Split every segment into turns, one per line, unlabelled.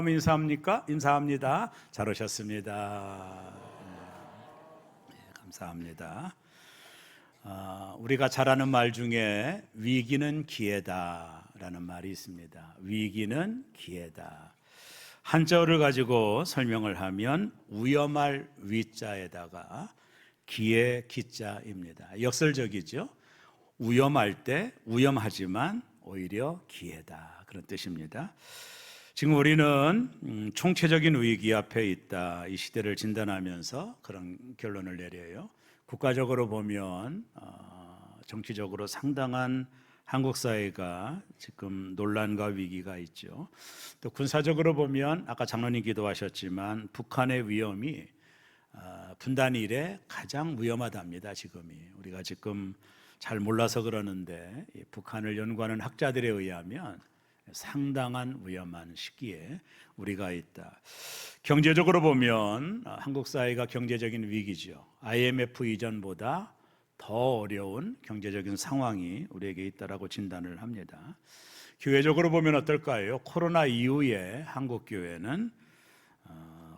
인사하면 인사합니까? 인사합니다. 잘 오셨습니다. 감사합니다. 우리가 잘 아는 말 중에 위기는 기회다라는 말이 있습니다. 위기는 기회다. 한자어를 가지고 설명을 하면 위험할 위자에다가 기회 기자입니다. 역설적이죠. 위험할 때 위험하지만 오히려 기회다, 그런 뜻입니다. 지금 우리는 총체적인 위기 앞에 있다, 이 시대를 진단하면서 그런 결론을 내려요. 국가적으로 보면 정치적으로 상당한 한국 사회가 지금 논란과 위기가 있죠. 또 군사적으로 보면 아까 장로님 기도하셨지만 북한의 위험이 분단 이래 가장 위험하답니다. 지금이 우리가 지금 잘 몰라서 그러는데 북한을 연구하는 학자들에 의하면 상당한 위험한 시기에 우리가 있다. 경제적으로 보면 한국 사회가 경제적인 위기죠. IMF 이전보다 더 어려운 경제적인 상황이 우리에게 있다라고 진단을 합니다. 교회적으로 보면 어떨까요? 코로나 이후에 한국 교회는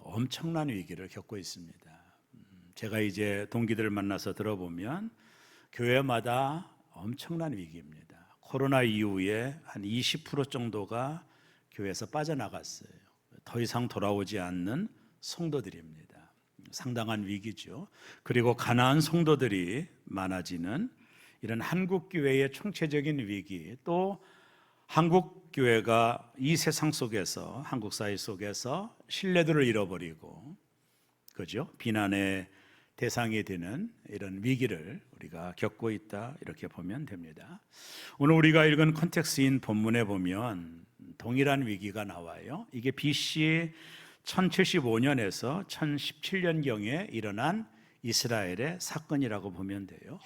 엄청난 위기를 겪고 있습니다. 제가 이제 동기들을 만나서 들어보면 교회마다 엄청난 위기입니다. 코로나 이후에 한 20% 정도가 교회에서 빠져나갔어요. 더 이상 돌아오지 않는 성도들입니다. 상당한 위기죠. 그리고 가난한 성도들이 많아지는 이런 한국 교회의 총체적인 위기, 또 한국 교회가 이 세상 속에서, 한국 사회 속에서 신뢰도를 잃어버리고, 그죠? 비난의 대상이 되는 이런 위기를 우리가 겪고 있다, 이렇게 보면 됩니다. 오늘 우리가 읽은 컨텍스트인 본문에 보면 동일한 위기가 나와요. 이게 BC 1075년에서 1017년경에 일어난 이스라엘의 사건이라고 보면 돼요.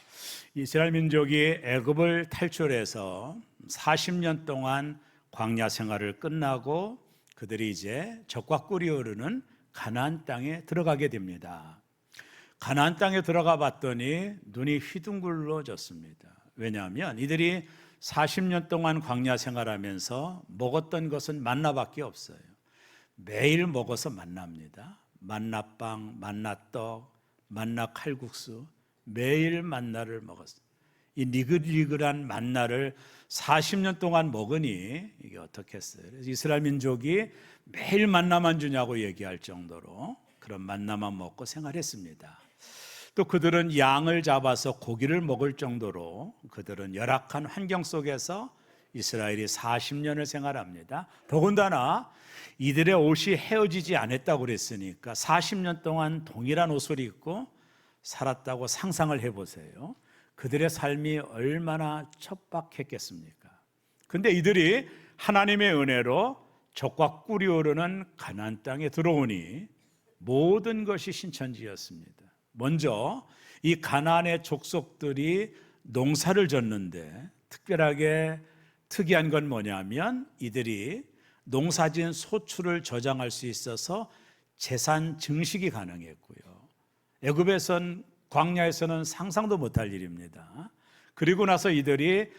이스라엘 민족이 애굽을 탈출해서 40년 동안 광야 생활을 끝나고 그들이 이제 적과 꿀이 흐르는 가나안 땅에 들어가게 됩니다. 가나안 땅에 들어가 봤더니 눈이 휘둥글러졌습니다. 왜냐하면 이들이 40년 동안 광야 생활하면서 먹었던 것은 만나밖에 없어요. 매일 먹어서 만납니다. 만나빵, 만나떡, 만나 칼국수, 매일 만나를 먹었어요. 이 니글니글한 만나를 40년 동안 먹으니 이게 어떻겠어요? 그래서 이스라엘 민족이 매일 만나만 주냐고 얘기할 정도로 그런 만나만 먹고 생활했습니다. 또 그들은 양을 잡아서 고기를 먹을 정도로 그들은 열악한 환경 속에서 이스라엘이 40년을 생활합니다. 더군다나 이들의 옷이 헤어지지 않았다고 그랬으니까 40년 동안 동일한 옷을 입고 살았다고 상상을 해보세요. 그들의 삶이 얼마나 척박했겠습니까? 근데 이들이 하나님의 은혜로 적과 꿀이 흐르는 가나안 땅에 들어오니 모든 것이 신천지였습니다. 먼저 이 가나안의 족속들이 농사를 졌는데 특별하게 특이한 건 뭐냐면 이들이 농사진 소출을 저장할 수 있어서 재산 증식이 가능했고요. 애굽에선 광야에서는 상상도 못할 일입니다. 그리고 나서 이들이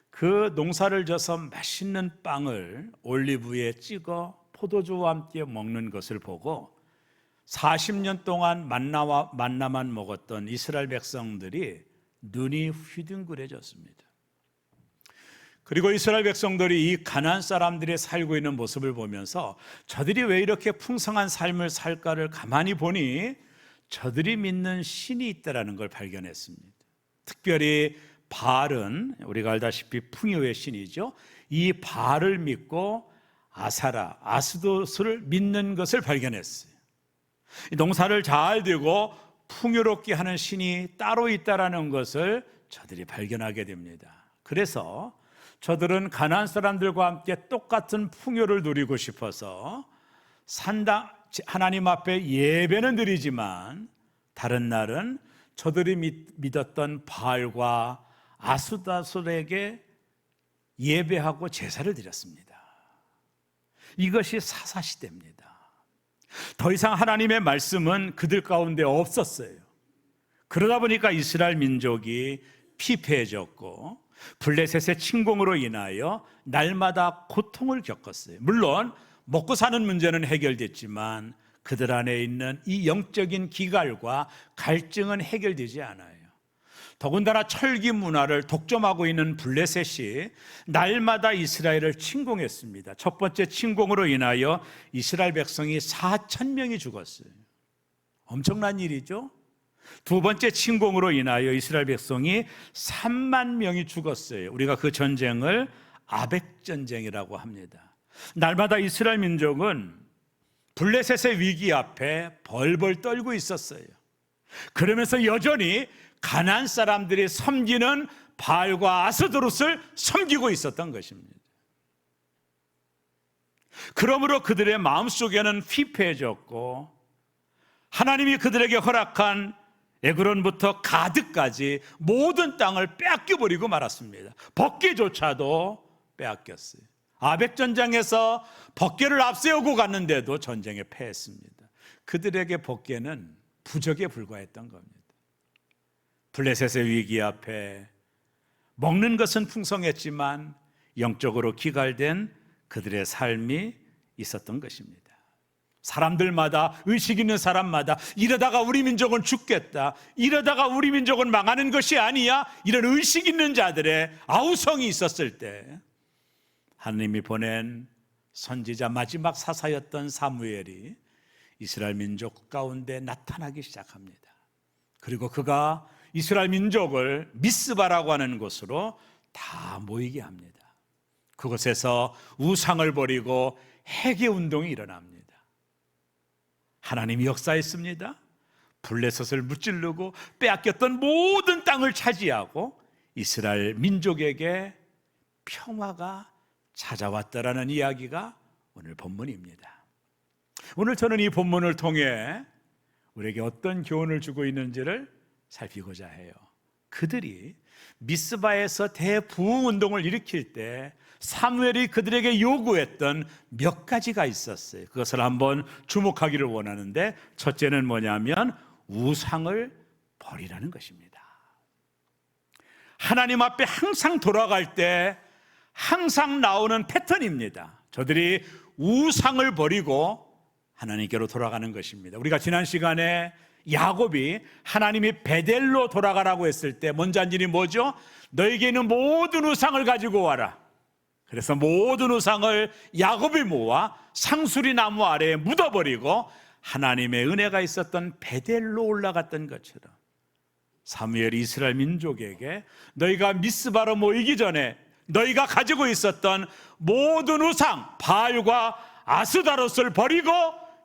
그 농사를 져서 맛있는 빵을 올리브유에 찍어 포도주와 함께 먹는 것을 보고 40년 동안 만나만 먹었던 이스라엘 백성들이 눈이 휘둥그레졌습니다. 그리고 이스라엘 백성들이 이 가나안 사람들이 살고 있는 모습을 보면서 저들이 왜 이렇게 풍성한 삶을 살까를 가만히 보니 저들이 믿는 신이 있다는 걸 발견했습니다. 특별히 바알은 우리가 알다시피 풍요의 신이죠. 이 바알을 믿고 아사라, 아스도스를 믿는 것을 발견했어요. 농사를 잘 되고 풍요롭게 하는 신이 따로 있다는 것을 저들이 발견하게 됩니다. 그래서 저들은 가나안 사람들과 함께 똑같은 풍요를 누리고 싶어서 하나님 앞에 예배는 드리지만 다른 날은 저들이 믿었던 바알과 아스도스에게 예배하고 제사를 드렸습니다. 이것이 사사시대입니다. 더 이상 하나님의 말씀은 그들 가운데 없었어요. 그러다 보니까 이스라엘 민족이 피폐해졌고 블레셋의 침공으로 인하여 날마다 고통을 겪었어요. 물론 먹고 사는 문제는 해결됐지만 그들 안에 있는 이 영적인 기갈과 갈증은 해결되지 않아요. 더군다나 철기 문화를 독점하고 있는 블레셋이 날마다 이스라엘을 침공했습니다. 첫 번째 침공으로 인하여 이스라엘 백성이 4,000명이 죽었어요. 엄청난 일이죠. 두 번째 침공으로 인하여 이스라엘 백성이 3만 명이 죽었어요. 우리가 그 전쟁을 아벡전쟁이라고 합니다. 날마다 이스라엘 민족은 블레셋의 위기 앞에 벌벌 떨고 있었어요. 그러면서 여전히 가나안 사람들이 섬기는 바알과 아스도롯을 섬기고 있었던 것입니다. 그러므로 그들의 마음속에는 피폐해졌고 하나님이 그들에게 허락한 에그론부터 가드까지 모든 땅을 빼앗겨버리고 말았습니다. 법궤조차도 빼앗겼어요. 아벡전장에서 법궤를 앞세우고 갔는데도 전쟁에 패했습니다. 그들에게 법궤는 부적에 불과했던 겁니다. 블레셋의 위기 앞에 먹는 것은 풍성했지만 영적으로 기갈된 그들의 삶이 있었던 것입니다. 사람들마다, 의식 있는 사람마다 이러다가 우리 민족은 죽겠다, 이러다가 우리 민족은 망하는 것이 아니야, 이런 의식 있는 자들의 아우성이 있었을 때 하나님이 보낸 선지자 마지막 사사였던 사무엘이 이스라엘 민족 가운데 나타나기 시작합니다. 그리고 그가 이스라엘 민족을 미스바라고 하는 곳으로 다 모이게 합니다. 그곳에서 우상을 버리고 회개 운동이 일어납니다. 하나님이 역사했습니다. 블레셋을 무찌르고 빼앗겼던 모든 땅을 차지하고 이스라엘 민족에게 평화가 찾아왔다라는 이야기가 오늘 본문입니다. 오늘 저는 이 본문을 통해 우리에게 어떤 교훈을 주고 있는지를 살피고자 해요. 그들이 미스바에서 대부흥 운동을 일으킬 때 사무엘이 그들에게 요구했던 몇 가지가 있었어요. 그것을 한번 주목하기를 원하는데, 첫째는 뭐냐면 우상을 버리라는 것입니다. 하나님 앞에 항상 돌아갈 때 항상 나오는 패턴입니다. 저들이 우상을 버리고 하나님께로 돌아가는 것입니다. 우리가 지난 시간에 야곱이 하나님이 베델로 돌아가라고 했을 때 먼저 한 일이 뭐죠? 너에게 있는 모든 우상을 가지고 와라. 그래서 모든 우상을 야곱이 모아 상수리 나무 아래에 묻어버리고 하나님의 은혜가 있었던 베델로 올라갔던 것처럼 사무엘이 이스라엘 민족에게 너희가 미스바로 모이기 전에 너희가 가지고 있었던 모든 우상 바알과 아스다롯을 버리고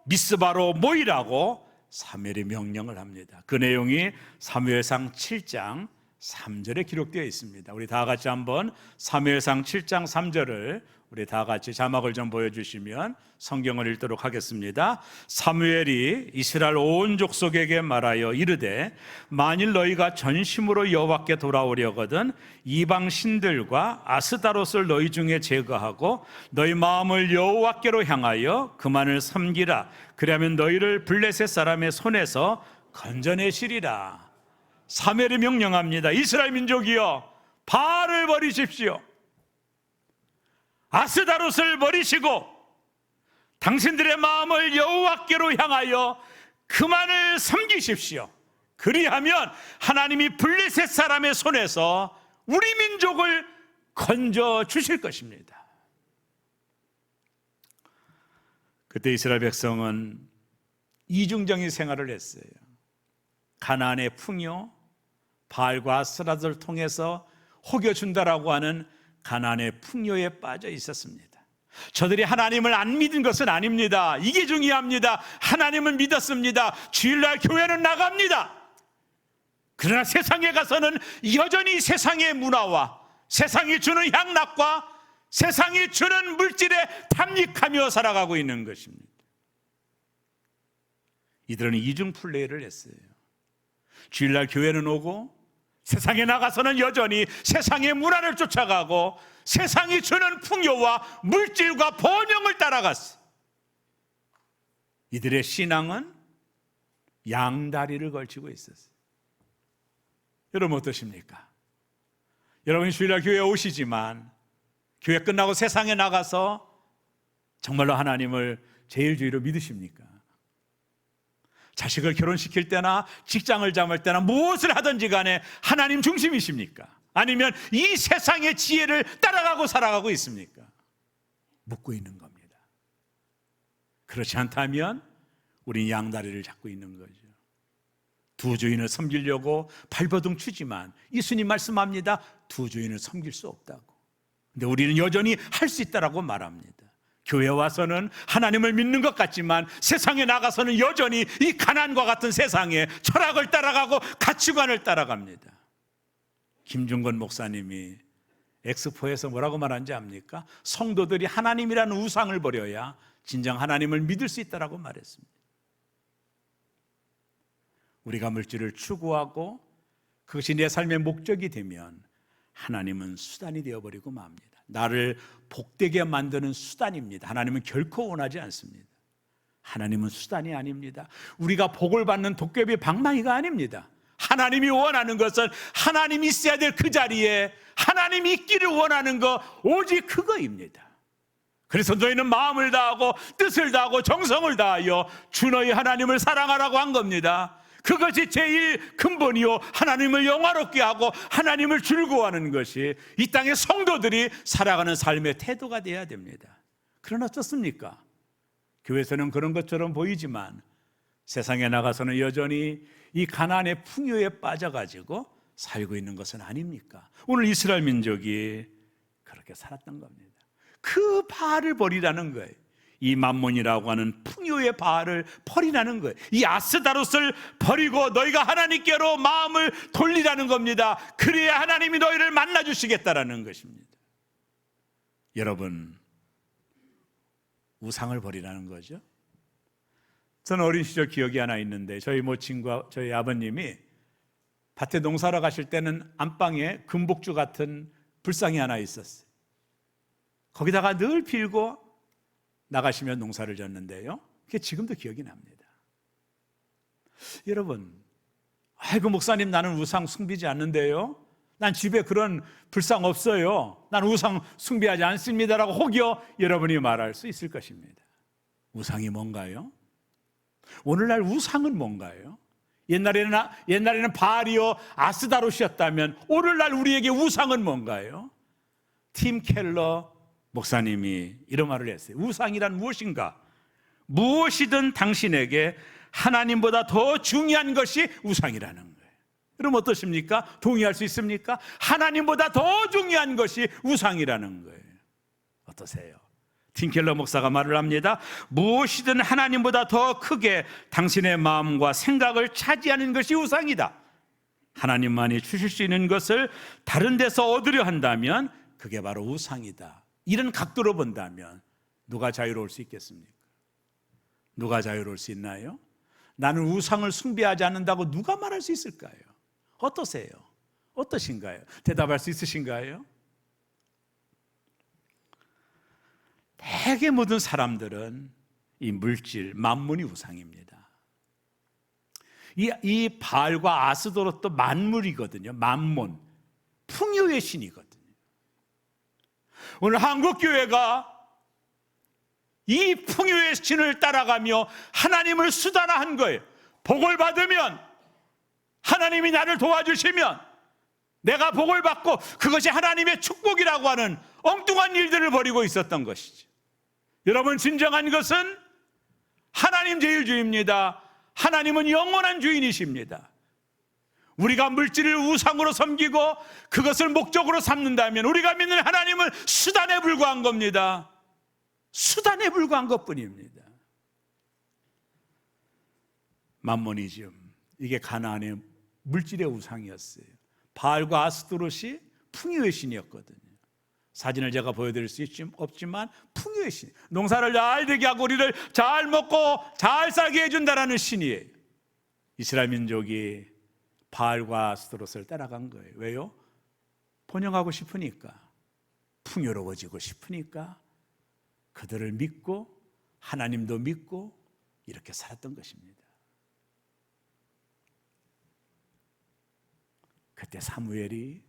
미스바로 모이라고 사무엘이 명령을 합니다. 그 내용이 사무엘상 7장 3절에 기록되어 있습니다. 우리 다 같이 한번 사무엘상 7장 3절을 우리 다 같이 자막을 좀 보여주시면 성경을 읽도록 하겠습니다. 사무엘이 이스라엘 온 족속에게 말하여 이르되 만일 너희가 전심으로 여호와께 돌아오려거든 이방 신들과 아스다롯을 너희 중에 제거하고 너희 마음을 여호와께로 향하여 그만을 섬기라. 그러면 너희를 블레셋 사람의 손에서 건져내시리라. 사무엘이 명령합니다. 이스라엘 민족이여, 바알을 버리십시오. 아스다롯을 버리시고 당신들의 마음을 여호와께로 향하여 그만을 섬기십시오. 그리하면 하나님이 블레셋 사람의 손에서 우리 민족을 건져 주실 것입니다. 그때 이스라엘 백성은 이중적인 생활을 했어요. 가나안의 풍요, 바알과 아스라들을 통해서 혹여준다라고 하는 가나안의 풍요에 빠져 있었습니다. 저들이 하나님을 안 믿은 것은 아닙니다. 이게 중요합니다. 하나님은 믿었습니다. 주일날 교회는 나갑니다. 그러나 세상에 가서는 여전히 세상의 문화와 세상이 주는 향락과 세상이 주는 물질에 탐닉하며 살아가고 있는 것입니다. 이들은 이중 플레이를 했어요. 주일날 교회는 오고 세상에 나가서는 여전히 세상의 문화를 쫓아가고 세상이 주는 풍요와 물질과 번영을 따라갔어요. 이들의 신앙은 양다리를 걸치고 있었어요. 여러분 어떠십니까? 여러분 주일날 교회에 오시지만 교회 끝나고 세상에 나가서 정말로 하나님을 제일주의로 믿으십니까? 자식을 결혼시킬 때나 직장을 잡을 때나 무엇을 하든지 간에 하나님 중심이십니까? 아니면 이 세상의 지혜를 따라가고 살아가고 있습니까? 묻고 있는 겁니다. 그렇지 않다면 우린 양다리를 잡고 있는 거죠. 두 주인을 섬기려고 발버둥 치지만 예수님 말씀합니다. 두 주인을 섬길 수 없다고. 근데 우리는 여전히 할 수 있다라고 말합니다. 교회 와서는 하나님을 믿는 것 같지만 세상에 나가서는 여전히 이 가난과 같은 세상에 철학을 따라가고 가치관을 따라갑니다. 김중건 목사님이 엑스포에서 뭐라고 말한지 압니까? 성도들이 하나님이라는 우상을 버려야 진정 하나님을 믿을 수 있다라고 말했습니다. 우리가 물질을 추구하고 그것이 내 삶의 목적이 되면 하나님은 수단이 되어버리고 맙니다. 나를 복되게 만드는 수단입니다. 하나님은 결코 원하지 않습니다. 하나님은 수단이 아닙니다. 우리가 복을 받는 도깨비 방망이가 아닙니다. 하나님이 원하는 것은 하나님이 있어야 될 그 자리에 하나님이 있기를 원하는 것, 오직 그거입니다. 그래서 너희는 마음을 다하고 뜻을 다하고 정성을 다하여 주 너희 하나님을 사랑하라고 한 겁니다. 그것이 제일 근본이요, 하나님을 영화롭게 하고 하나님을 즐거워하는 것이 이 땅의 성도들이 살아가는 삶의 태도가 되어야 됩니다. 그러나 어떻습니까? 교회에서는 그런 것처럼 보이지만 세상에 나가서는 여전히 이 가난의 풍요에 빠져가지고 살고 있는 것은 아닙니까? 오늘 이스라엘 민족이 그렇게 살았던 겁니다. 그 바알을 버리라는 거예요. 이 만몬이라고 하는 풍요의 바알을 버리라는 거예요. 이 아스다롯을 버리고 너희가 하나님께로 마음을 돌리라는 겁니다. 그래야 하나님이 너희를 만나주시겠다라는 것입니다. 여러분, 우상을 버리라는 거죠. 저는 어린 시절 기억이 하나 있는데 저희 모친과 저희 아버님이 밭에 농사를 가실 때는 안방에 금복주 같은 불상이 하나 있었어요. 거기다가 늘 빌고 나가시면 농사를 졌는데요, 그게 지금도 기억이 납니다. 여러분, 아이고 목사님 나는 우상 숭배지 않는데요, 난 집에 그런 불상 없어요, 난 우상 숭배하지 않습니다라고 혹여 여러분이 말할 수 있을 것입니다. 우상이 뭔가요? 오늘날 우상은 뭔가요? 옛날에는 바알이요 아스다롯이었다면 오늘날 우리에게 우상은 뭔가요? 팀 켈러 목사님이 이런 말을 했어요. 우상이란 무엇인가? 무엇이든 당신에게 하나님보다 더 중요한 것이 우상이라는 거예요. 그럼 어떠십니까? 동의할 수 있습니까? 하나님보다 더 중요한 것이 우상이라는 거예요. 어떠세요? 팀켈러 목사가 말을 합니다. 무엇이든 하나님보다 더 크게 당신의 마음과 생각을 차지하는 것이 우상이다. 하나님만이 주실 수 있는 것을 다른 데서 얻으려 한다면 그게 바로 우상이다. 이런 각도로 본다면 누가 자유로울 수 있겠습니까? 누가 자유로울 수 있나요? 나는 우상을 숭배하지 않는다고 누가 말할 수 있을까요? 어떠세요? 어떠신가요? 대답할 수 있으신가요? 대개 모든 사람들은 이 물질, 만문이 우상입니다. 이 바알과 아스도롯도 만물이거든요. 만문, 풍요의 신이거든요. 오늘 한국교회가 이 풍요의 신을 따라가며 하나님을 수단화한 거예요. 복을 받으면 하나님이 나를 도와주시면 내가 복을 받고 그것이 하나님의 축복이라고 하는 엉뚱한 일들을 벌이고 있었던 것이죠. 여러분, 진정한 것은 하나님 제일주의입니다. 하나님은 영원한 주인이십니다. 우리가 물질을 우상으로 섬기고 그것을 목적으로 삼는다면 우리가 믿는 하나님은 수단에 불과한 겁니다. 수단에 불과한 것뿐입니다. 만모니즘, 이게 가나안의 물질의 우상이었어요. 바알과 아스토롯이 풍요의 신이었거든요. 사진을 제가 보여드릴 수 없지만 풍요의 신, 농사를 잘 되게 하고 우리를 잘 먹고 잘 살게 해준다라는 신이에요. 이스라엘 민족이 바알과 아스토롯을 따라간 거예요. 왜요? 번영하고 싶으니까, 풍요로워지고 싶으니까 그들을 믿고 하나님도 믿고 이렇게 살았던 것입니다. 그때 사무엘이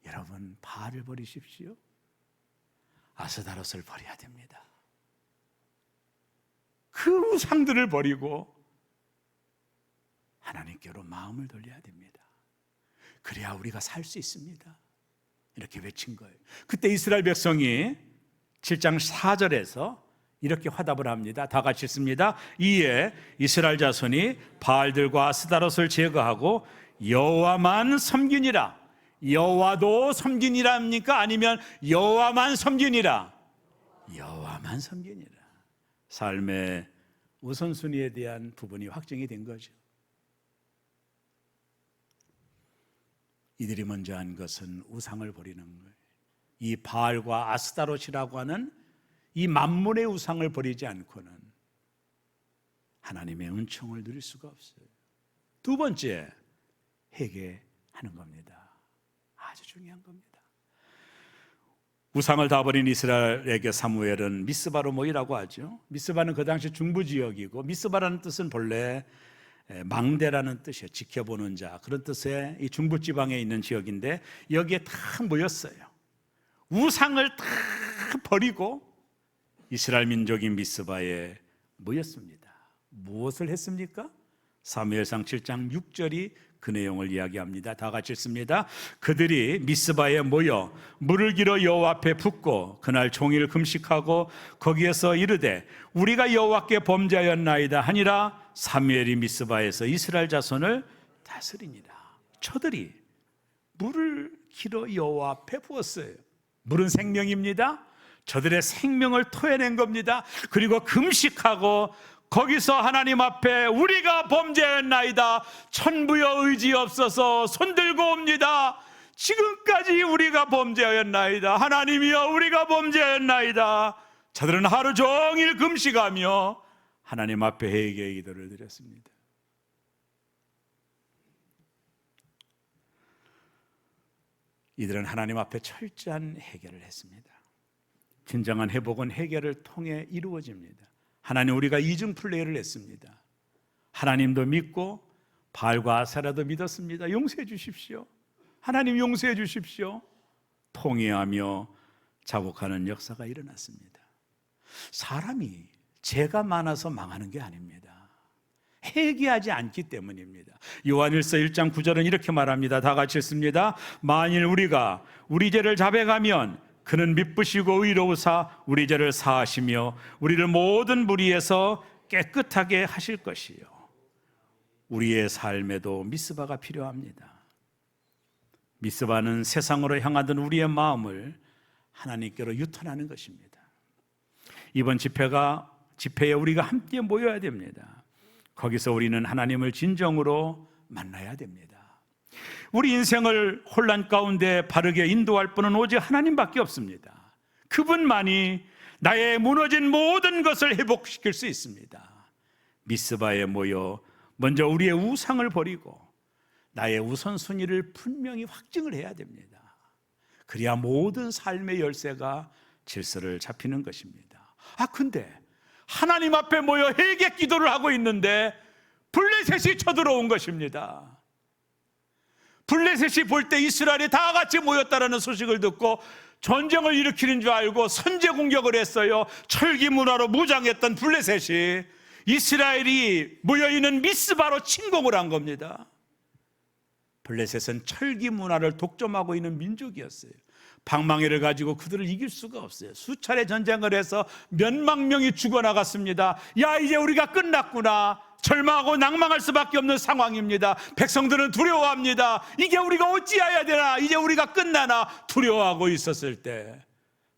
여러분 바알을 버리십시오, 아스다롯을 버려야 됩니다. 그 우상들을 버리고 하나님께로 마음을 돌려야 됩니다. 그래야 우리가 살 수 있습니다. 이렇게 외친 거예요. 그때 이스라엘 백성이 7장 4절에서 이렇게 화답을 합니다. 다 같이 읽습니다. 이에 이스라엘 자손이 바알들과 아스타롯을 제거하고 여호와만 섬기니라. 여호와도 섬기니라 합니까? 아니면 여호와만 섬기니라? 여호와만 섬기니라. 삶의 우선순위에 대한 부분이 확정이 된 거죠. 이들이 먼저 한 것은 우상을 버리는 거예요. 이 바알과 아스타롯이라고 하는 이 만물의 우상을 버리지 않고는 하나님의 은총을 누릴 수가 없어요. 두 번째, 회개하는 겁니다. 아주 중요한 겁니다. 우상을 다 버린 이스라엘에게 사무엘은 미스바로 모이라고 하죠. 미스바는 그 당시 중부 지역이고, 미스바라는 뜻은 본래 망대라는 뜻이에요. 지켜보는 자, 그런 뜻의 이 중부 지방에 있는 지역인데 여기에 다 모였어요. 우상을 다 버리고 이스라엘 민족인 미스바에 모였습니다. 무엇을 했습니까? 사무엘상 7장 6절이 그 내용을 이야기합니다. 다 같이 읽습니다. 그들이 미스바에 모여 물을 길어 여호와 앞에 붓고 그날 종일 금식하고 거기에서 이르되 우리가 여호와께 범죄하였나이다 하니라. 사무엘이 미스바에서 이스라엘 자손을 다스리니라. 저들이 물을 길어 여호와 앞에 부었어요. 물은 생명입니다. 저들의 생명을 토해낸 겁니다. 그리고 금식하고 거기서 하나님 앞에 우리가 범죄했나이다, 천부여 의지 없어서 손들고 옵니다. 지금까지 우리가 범죄하였나이다, 하나님이여 우리가 범죄했나이다. 저들은 하루 종일 금식하며 하나님 앞에 회개의 기도를 드렸습니다. 이들은 하나님 앞에 철저한 회개를 했습니다. 진정한 회복은 회개를 통해 이루어집니다. 하나님, 우리가 이중 플레이를 했습니다. 하나님도 믿고 바알과 아세라도 믿었습니다. 용서해 주십시오. 하나님 용서해 주십시오. 통회하며 자복하는 역사가 일어났습니다. 사람이 죄가 많아서 망하는 게 아닙니다. 회개하지 않기 때문입니다. 요한일서 1장 9절은 이렇게 말합니다. 다 같이 읽습니다. 만일 우리가 우리 죄를 자백하면 그는 미쁘시고 의로우사 우리 죄를 사하시며 우리를 모든 불의에서 깨끗하게 하실 것이요. 우리의 삶에도 미스바가 필요합니다. 미스바는 세상으로 향하던 우리의 마음을 하나님께로 유턴하는 것입니다. 이번 집회에 우리가 함께 모여야 됩니다. 거기서 우리는 하나님을 진정으로 만나야 됩니다. 우리 인생을 혼란 가운데 바르게 인도할 분은 오직 하나님밖에 없습니다. 그분만이 나의 무너진 모든 것을 회복시킬 수 있습니다. 미스바에 모여 먼저 우리의 우상을 버리고 나의 우선순위를 분명히 확증을 해야 됩니다. 그래야 모든 삶의 열쇠가 질서를 잡히는 것입니다. 근데 하나님 앞에 모여 회개 기도를 하고 있는데 블레셋이 쳐들어온 것입니다. 블레셋이 볼 때 이스라엘이 다 같이 모였다는 소식을 듣고 전쟁을 일으키는 줄 알고 선제 공격을 했어요. 철기 문화로 무장했던 블레셋이 이스라엘이 모여있는 미스바로 침공을 한 겁니다. 블레셋은 철기 문화를 독점하고 있는 민족이었어요. 방망이를 가지고 그들을 이길 수가 없어요. 수차례 전쟁을 해서 몇만 명이 죽어나갔습니다. 야, 이제 우리가 끝났구나, 절망하고 낭망할 수밖에 없는 상황입니다. 백성들은 두려워합니다. 이게 우리가 어찌해야 되나, 이제 우리가 끝나나 두려워하고 있었을 때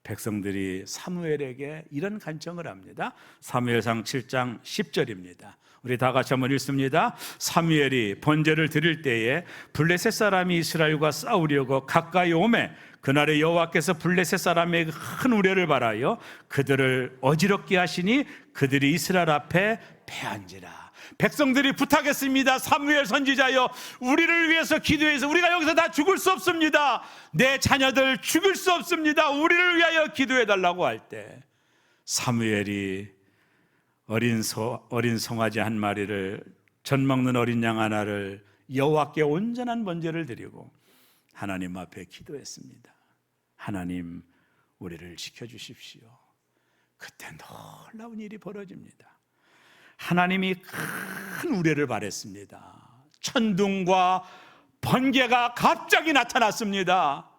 백성들이 사무엘에게 이런 간청을 합니다. 사무엘상 7장 10절입니다. 우리 다 같이 한번 읽습니다. 사무엘이 번제를 드릴 때에 블레셋 사람이 이스라엘과 싸우려고 가까이 오매 그날에 여호와께서 블레셋 사람에게 큰 우려를 바라여 그들을 어지럽게 하시니 그들이 이스라엘 앞에 패한지라. 백성들이 부탁했습니다. 사무엘 선지자여, 우리를 위해서 기도해서 우리가 여기서 다 죽을 수 없습니다. 내 자녀들 죽일 수 없습니다. 우리를 위하여 기도해 달라고 할 때 사무엘이 어린 송아지 한 마리를, 젖 먹는 어린 양 하나를 여호와께 온전한 번제를 드리고 하나님 앞에 기도했습니다. 하나님, 우리를 지켜주십시오. 그때 놀라운 일이 벌어집니다. 하나님이 큰 우레를 발했습니다. 천둥과 번개가 갑자기 나타났습니다.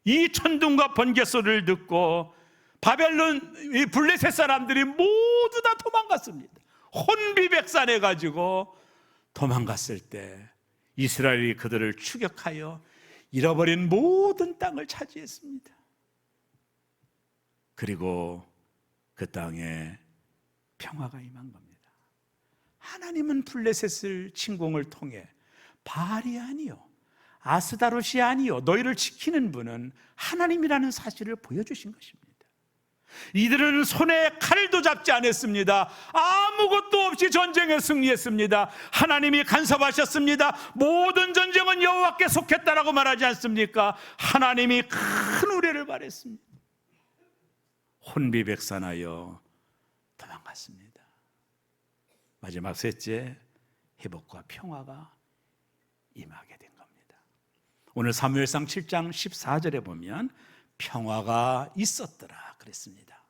이 천둥과 번개 소리를 듣고 바벨론 블레셋 사람들이 모두 다 도망갔습니다. 혼비백산해 가지고 도망갔을 때 이스라엘이 그들을 추격하여 잃어버린 모든 땅을 차지했습니다. 그리고 그 땅에 평화가 임한 겁니다. 하나님은 블레셋을 침공을 통해 바알이 아니요 아스다롯이 아니요 너희를 지키는 분은 하나님이라는 사실을 보여주신 것입니다. 이들은 손에 칼도 잡지 않았습니다. 아무것도 없이 전쟁에 승리했습니다. 하나님이 간섭하셨습니다. 모든 전쟁은 여호와께 속했다라고 말하지 않습니까? 하나님이 큰 우레를 발했습니다. 혼비백산하여 도망갔습니다. 마지막 셋째, 회복과 평화가 임하게 된 겁니다. 오늘 사무엘상 7장 14절에 보면 평화가 있었더라 그랬습니다.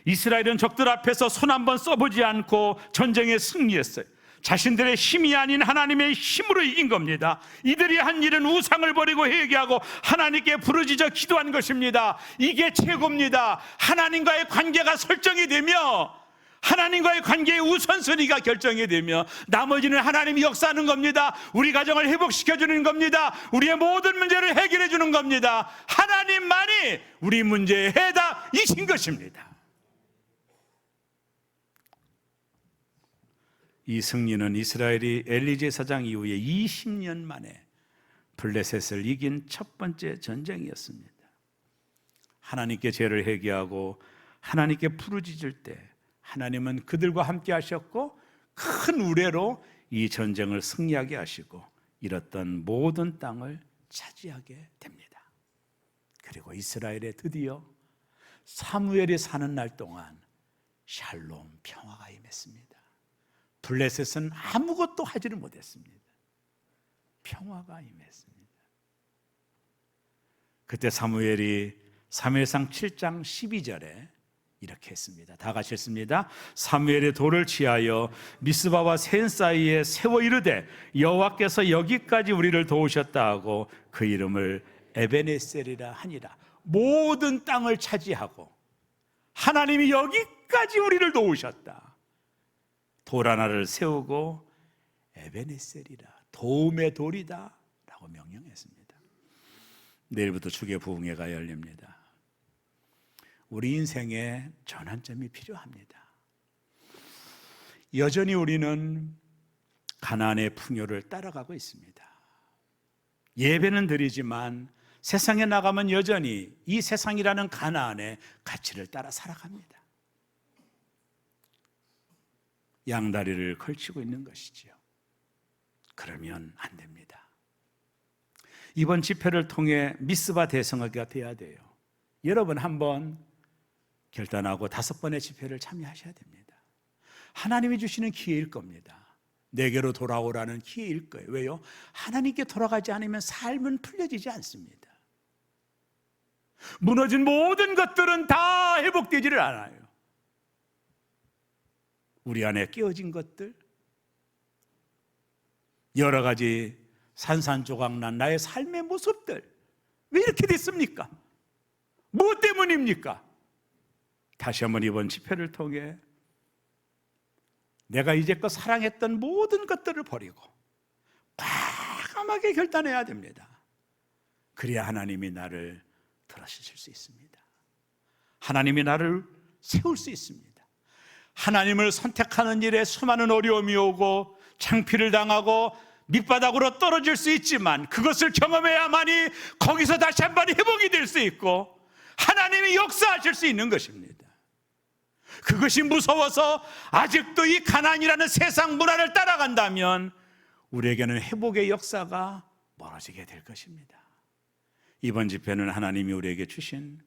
이스라엘은 적들 앞에서 손 한번 써보지 않고 전쟁에 승리했어요. 자신들의 힘이 아닌 하나님의 힘으로 이긴 겁니다. 이들이 한 일은 우상을 버리고 회개하고 하나님께 부르짖어 기도한 것입니다. 이게 최고입니다. 하나님과의 관계가 설정이 되며 하나님과의 관계의 우선순위가 결정이 되며 나머지는 하나님이 역사하는 겁니다. 우리 가정을 회복시켜주는 겁니다. 우리의 모든 문제를 해결해 주는 겁니다. 하나님만이 우리 문제의 해답이신 것입니다. 이 승리는 이스라엘이 엘리 제사장 이후에 20년 만에 블레셋을 이긴 첫 번째 전쟁이었습니다. 하나님께 죄를 회개하고 하나님께 부르짖을 때 하나님은 그들과 함께 하셨고 큰 우레로 이 전쟁을 승리하게 하시고 잃었던 모든 땅을 차지하게 됩니다. 그리고 이스라엘에 드디어 사무엘이 사는 날 동안 샬롬 평화가 임했습니다. 블레셋은 아무것도 하지를 못했습니다. 평화가 임했습니다. 그때 사무엘이 사무엘상 7장 12절에 이렇게 했습니다. 다 같이 했습니다. 사무엘의 돌을 취하여 미스바와 센 사이에 세워 이르되 여호와께서 여기까지 우리를 도우셨다 하고 그 이름을 에베네셀이라 하니라. 모든 땅을 차지하고 하나님이 여기까지 우리를 도우셨다. 돌 하나를 세우고 에베네셀이라 도움의 돌이다 라고 명령했습니다. 내일부터 축의 부흥회가 열립니다. 우리 인생에 전환점이 필요합니다. 여전히 우리는 가나안의 풍요를 따라가고 있습니다. 예배는 드리지만 세상에 나가면 여전히 이 세상이라는 가나안의 가치를 따라 살아갑니다. 양다리를 걸치고 있는 것이지요. 그러면 안 됩니다. 이번 집회를 통해 미스바 대성하기가 돼야 돼요. 여러분 한번 결단하고 5번의 집회를 참여하셔야 됩니다. 하나님이 주시는 기회일 겁니다. 내게로 돌아오라는 기회일 거예요. 왜요? 하나님께 돌아가지 않으면 삶은 풀려지지 않습니다. 무너진 모든 것들은 다 회복되지를 않아요. 우리 안에 깨어진 것들, 여러 가지 산산조각난 나의 삶의 모습들, 왜 이렇게 됐습니까? 무엇 때문입니까? 다시 한번 이번 집회를 통해 내가 이제껏 사랑했던 모든 것들을 버리고 과감하게 결단해야 됩니다. 그래야 하나님이 나를 들어주실 수 있습니다. 하나님이 나를 세울 수 있습니다. 하나님을 선택하는 일에 수많은 어려움이 오고 창피를 당하고 밑바닥으로 떨어질 수 있지만 그것을 경험해야만이 거기서 다시 한번 회복이 될 수 있고 하나님이 역사하실 수 있는 것입니다. 그것이 무서워서 아직도 이 가나안이라는 세상 문화를 따라간다면 우리에게는 회복의 역사가 멀어지게 될 것입니다. 이번 집회는 하나님이 우리에게 주신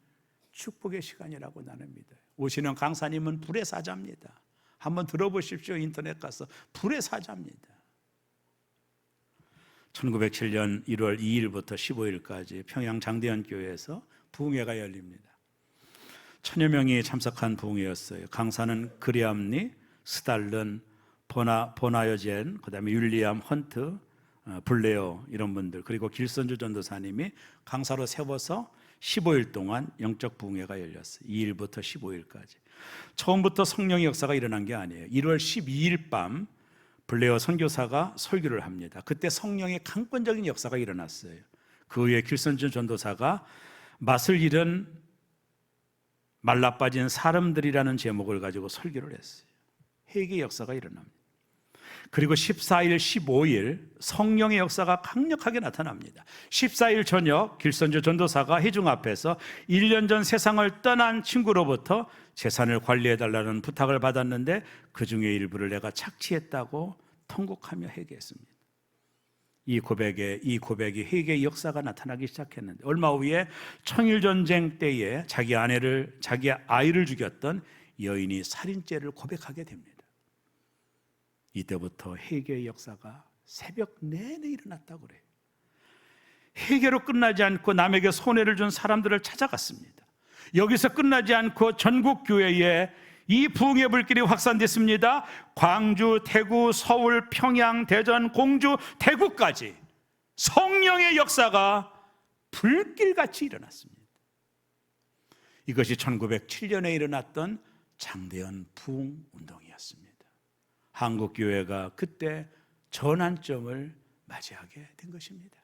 축복의 시간이라고 나는 믿어요. 오시는 강사님은 불의 사자입니다. 한번 들어보십시오. 인터넷 가서 불의 사자입니다. 1907년 1월 2일부터 15일까지 평양 장대현교회에서 부흥회가 열립니다. 1000여 명이 참석한 부흥회였어요. 강사는 그리암리 스탈른, 보나여젠, 그다음에 윌리엄 헌트, 블레어 이런 분들, 그리고 길선주 전도사님이 강사로 세워서 15일 동안 영적 부흥회가 열렸어요. 2일부터 15일까지. 처음부터 성령의 역사가 일어난 게 아니에요. 1월 12일 밤 블레어 선교사가 설교를 합니다. 그때 성령의 강권적인 역사가 일어났어요. 그 후에 길선주 전도사가 맛을 잃은 말라빠진 사람들이라는 제목을 가지고 설교를 했어요. 회개의 역사가 일어납니다. 그리고 14일, 15일 성령의 역사가 강력하게 나타납니다. 14일 저녁 길선주 전도사가 회중 앞에서 1년 전 세상을 떠난 친구로부터 재산을 관리해달라는 부탁을 받았는데 그 중에 일부를 내가 착취했다고 통곡하며 회개했습니다. 이 고백이 회개의 역사가 나타나기 시작했는데, 얼마 후에 청일전쟁 때에 자기 아이를 죽였던 여인이 살인죄를 고백하게 됩니다. 이때부터 회개의 역사가 새벽 내내 일어났다고 그래요. 회개로 끝나지 않고 남에게 손해를 준 사람들을 찾아갔습니다. 여기서 끝나지 않고 전국 교회에 이 부흥의 불길이 확산됐습니다. 광주, 대구, 서울, 평양, 대전, 공주, 대구까지 성령의 역사가 불길같이 일어났습니다. 이것이 1907년에 일어났던 장대현 부흥 운동이었습니다. 한국교회가 그때 전환점을 맞이하게 된 것입니다.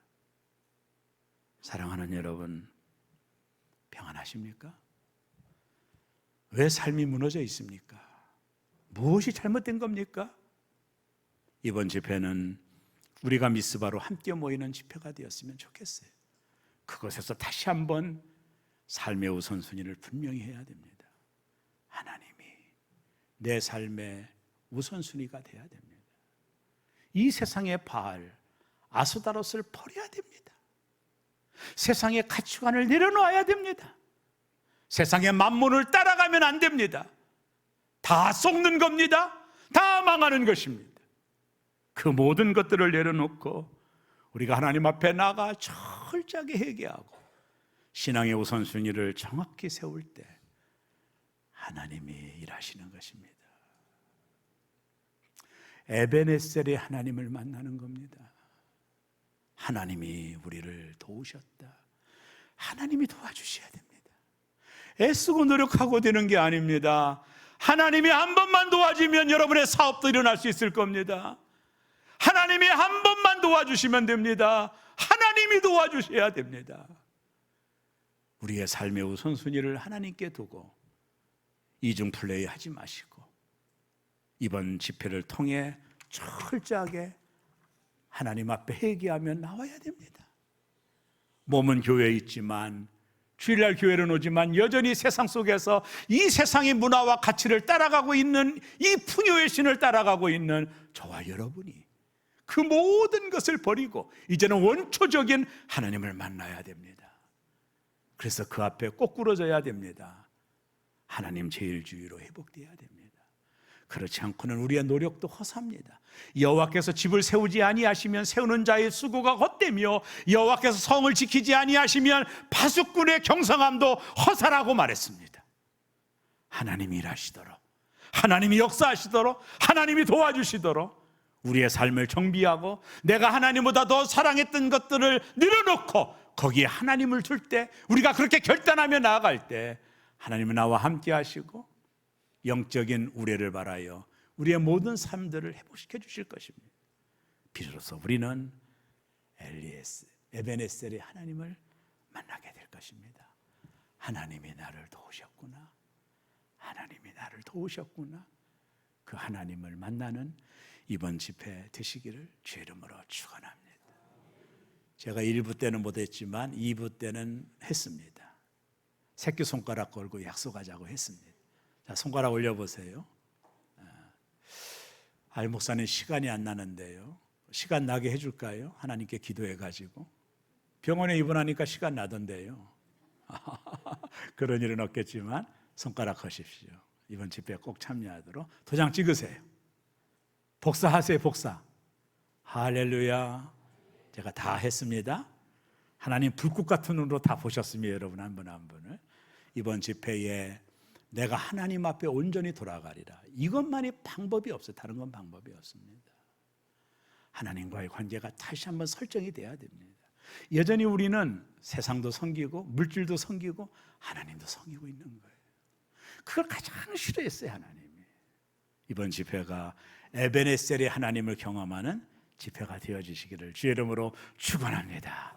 사랑하는 여러분, 평안하십니까? 왜 삶이 무너져 있습니까? 무엇이 잘못된 겁니까? 이번 집회는 우리가 미스바로 함께 모이는 집회가 되었으면 좋겠어요. 그것에서 다시 한번 삶의 우선순위를 분명히 해야 됩니다. 하나님이 내 삶의 우선순위가 돼야 됩니다. 이 세상의 바알, 아스다롯을 버려야 됩니다. 세상의 가치관을 내려놓아야 됩니다. 세상의 만몬을 따라가면 안 됩니다. 다 썩는 겁니다. 다 망하는 것입니다. 그 모든 것들을 내려놓고 우리가 하나님 앞에 나가 철저하게 회개하고 신앙의 우선순위를 정확히 세울 때 하나님이 일하시는 것입니다. 에베네셀의 하나님을 만나는 겁니다. 하나님이 우리를 도우셨다. 하나님이 도와주셔야 됩니다. 애쓰고 노력하고 되는 게 아닙니다. 하나님이 한 번만 도와주면 여러분의 사업도 일어날 수 있을 겁니다. 하나님이 한 번만 도와주시면 됩니다. 하나님이 도와주셔야 됩니다. 우리의 삶의 우선순위를 하나님께 두고 이중 플레이 하지 마시고 이번 집회를 통해 철저하게 하나님 앞에 회개하며 나와야 됩니다. 몸은 교회에 있지만, 주일날 교회를 오지만 여전히 세상 속에서 이 세상의 문화와 가치를 따라가고 있는, 이 풍요의 신을 따라가고 있는 저와 여러분이 그 모든 것을 버리고 이제는 원초적인 하나님을 만나야 됩니다. 그래서 그 앞에 꼬꾸러져야 됩니다. 하나님 제일주의로 회복되어야 됩니다. 그렇지 않고는 우리의 노력도 허사입니다. 여호와께서 집을 세우지 아니하시면 세우는 자의 수고가 헛되며 여호와께서 성을 지키지 아니하시면 파수꾼의 경성함도 허사라고 말했습니다. 하나님이 일하시도록, 하나님이 역사하시도록, 하나님이 도와주시도록 우리의 삶을 정비하고 내가 하나님보다 더 사랑했던 것들을 내려놓고 거기에 하나님을 둘 때, 우리가 그렇게 결단하며 나아갈 때 하나님은 나와 함께 하시고 영적인 우레를 바라여 우리의 모든 삶들을 회복시켜 주실 것입니다. 비로소 우리는 에베네셀의 하나님을 만나게 될 것입니다. 하나님이 나를 도우셨구나, 하나님이 나를 도우셨구나. 그 하나님을 만나는 이번 집회 되시기를 주의 이름으로 축원합니다. 제가 1부 때는 못했지만 2부 때는 했습니다. 새끼손가락 걸고 약속하자고 했습니다. 자, 손가락 올려보세요. 알 목사님 시간이 안 나는데요, 시간 나게 해줄까요? 하나님께 기도해가지고. 병원에 입원하니까 시간 나던데요. 그런 일은 없겠지만 손가락 하십시오. 이번 집회에 꼭 참여하도록. 도장 찍으세요. 복사하세요. 복사. 할렐루야. 제가 다 했습니다. 하나님 불꽃 같은 눈으로 다 보셨습니다. 여러분 한 분 한 분을. 이번 집회에 내가 하나님 앞에 온전히 돌아가리라. 이것만이 방법이 없어요. 다른 건 방법이 없습니다. 하나님과의 관계가 다시 한번 설정이 돼야 됩니다. 여전히 우리는 세상도 섬기고 물질도 섬기고 하나님도 섬기고 있는 거예요. 그걸 가장 싫어했어요, 하나님이. 이번 집회가 에베네셀의 하나님을 경험하는 집회가 되어지시기를 주의 이름으로 축원합니다.